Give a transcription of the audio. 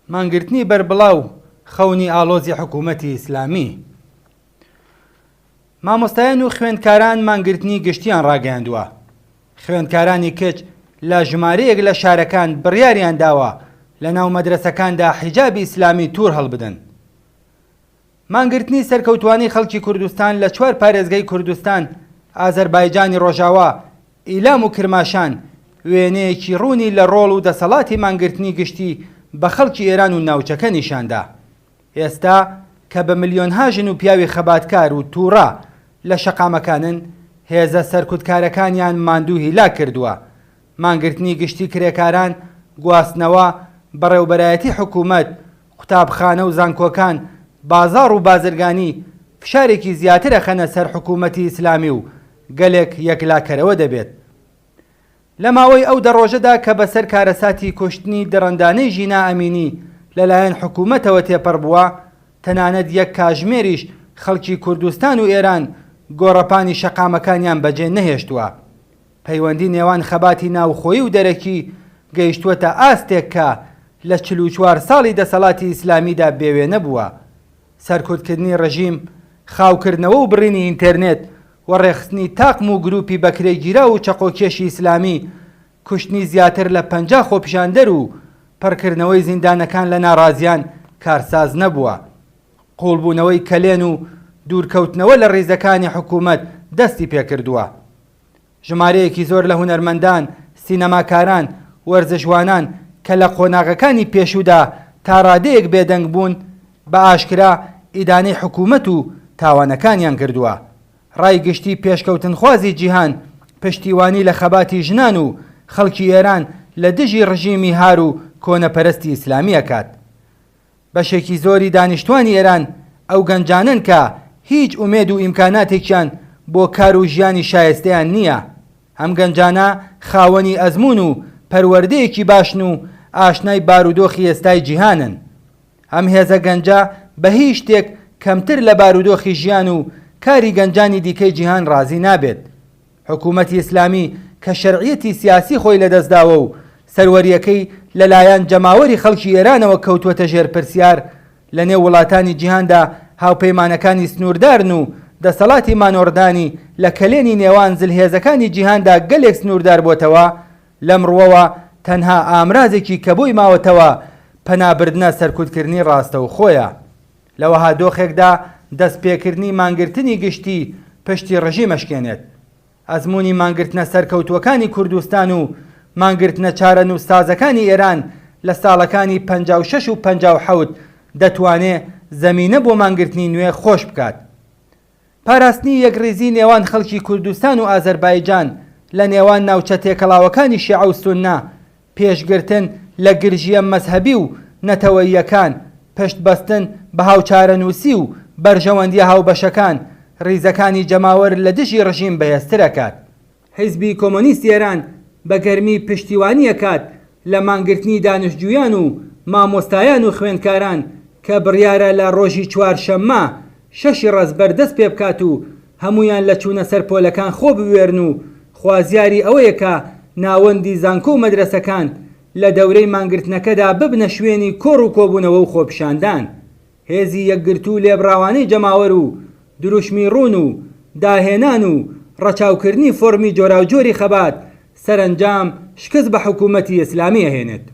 مانگرتنی بەربڵاو خەونی ئاڵۆزی حکوومەتی ئیسلامی. مامۆستایان و خوێندکاران مانگرتنی گشتیان ڕاگەیاندووە. خوێندکارانی کچ لە ژمارەیەک لە شارەکان بڕیاریان داوە لە ناو مەدرسەکاندا حیجابی ئیسلامی توور هەڵبدەن. مانگرتنی سەرکەوتوانی خەڵکی کوردستان لە 4 پارێزگای کوردستان، ئازەربایجانی ڕۆژاوا، ئیلام و کرماشان وێنەیەکی ڕوونی لە ڕۆڵ و دەسەڵاتی مانگرتنی گشتی بە خەڵکی ئێران و ناوچەکە نیشاندا. ئێستا کە بە ملیۆنها ژن و پیاوی خەباتکار و تووڕا لە شەقامەکانن، هێزە سەرکوتکارەکانیان ماندوو هیلا کردووە. مانگرتنی گشتی کرێکاران، گواستنەوە، بەڕێوبەرایەتی حکوومەت، قوتابخانە و زانکۆکان، بازاڕ و بازرگانی فشارێکی زیاترە خەنە سەر حکوومەتی ئیسلامی و گەلێک یەکلاکەرەوە دەبێت. لە ماوەی ئەو دەڕۆژەدا کە بەسەر کارەساتی کوشتنی دڕندانەی ژینا ئەمینی لەلایەن حکوومەتەوە تێپەڕ بووە، تەنانەت یەک کاژمێریش خەڵکی کوردستان و ئێران گۆڕەپانی شەقامەکانیان بەجێ نەهێشتووە. پەیوەندی نێوان خەباتی ناوخۆیی و دەرەکی گەیشتووەتە ئاستێک کە لە 44 ساڵی دەسەڵاتی ئیسلامیدا بێوێنە بووە. سەرکوتکردنی ڕژیم، خاوکردنەوە و بڕینی ئینتەرنێت و ڕێخستنی تاقم و گروپی بەکرێگیرا و چەقۆکێشی ئیسلامی، کوشتنی زیاتر لە 50 خۆپیشاندەر و پڕکردنەوەی زیندانەکان لە ناڕازیان کارساز نەبووە. قوڵبوونەوەی کەلێن و دوورکەوتنەوە لە ڕێزەکانی حکوومەت دەستی پێکردووە. ژمارەیەکی زۆر لە هونەرمەندان، سینەماکاران، وەرزشوانان کە لە قۆناغەکانی پێشوودا تا ڕادەیەک بێدەنگ بوون، بە ئاشکرا ئیدانەی حکوومەت و تاوانەکانیان کردووە. ڕای گشتی پێشکەوتنخوازی جیهان پشتیوانی لە خەباتی ژنان و خەڵکی ئێران لە دژی ڕژیمی هار و کۆنەپەرستی ئیسلامی ئەکات. بەشێکی زۆری دانیشتوانی ئێران ئەو گەنجانن کە هیچ ئومێد و ئیمکاناتێکیان بۆ کار و ژیانی شایستەیان نییە. ئەم گەنجانە خاوەنی ئەزمون و پەروەردەیەکی باشن و ئاشنای بارودۆخی ئێستای جیهانن. ئەم هێزە گەنجە بە هیچ شتێک کەمتر لە بارودۆخی ژیان و کاری گەنجانی دیکەی جیهان ڕازی نابێت. حکوومەتی ئیسلامی کە شەرعیەتی سیاسی خۆی لەدەستداوە و سەروەریەکەی لەلایەن جەماوەری خەڵکی ئێرانەوە کەوتووەتە ژێر پرسیار، لە نێو وڵاتانی جیهاندا هاوپەیمانەکانی سنووردارن و دەسەڵاتی مانۆڕدانی لە کەلێنی نێوان زلهێزەکانی جیهاندا گەلێک سنووردار بۆتەوە. لەم ڕووەوە تەنها ئامرازێکی کە بۆی ماوەتەوە پەنابردنە سەرکوتکردنی ڕاستە و خۆیە. لەوەها دۆخێکدا دەستپێکردنی مانگرتنی گشتی پشتی ڕژیم ئەشکێنێت. ئەزمموی مانگرتنە سەرکەوتووەکانی کوردستان و مانگرتنە چارە نووسازەکانی ئێران لە ساڵەکانی 56 و 57 دەتوانێت زەمینە بۆ مانگرتنی نوێ خۆش بکات. پاراستنی یەکڕێزی نێوان خەڵکی کوردستان و ئازەربایجان لە نێوان ناوچە تێکەڵاوەکانی شیعە و سوننا، پێشگرتن لە گرژیە مەزهەبی و نەتەوەییەکان، پشتبەستن بە هاوچارە نووسی و بەرژەوەندیە هاوبەشەکان، ڕیزەکانی جەماوەر لە دژی ڕژیم بەهێزترەکات. حیزبی کۆمۆنیستی ئێران بە گەرمی پشتیوانی ئەکات لە مانگرتنی دانیشتجویان و مامۆستایان و خوێندکاران کە بڕیارە لە ڕۆژی چوارشەممە 6 ڕەزبەر دەست پێ بکات و هەمویان لە چوونە سەر پۆلەکان خۆ بوێرن و خوازیاری ئەوەیە کە ناوەندی زانکۆ و مەدرسەکان لە دەورەی مانگرتنەکەدا ببنە شوێنی کۆڕ و کۆبوونەوە و خۆپیشاندان. هێزی یەکگرتو و لێبڕاوانەی جەماوەر و دروشمی ڕوون و داهێنان و ڕەچاوکردنی فۆرمی جۆراوجۆری خەبات سەرنجام شکست بە حکوومەتی ئیسلامی ئەهێنێت.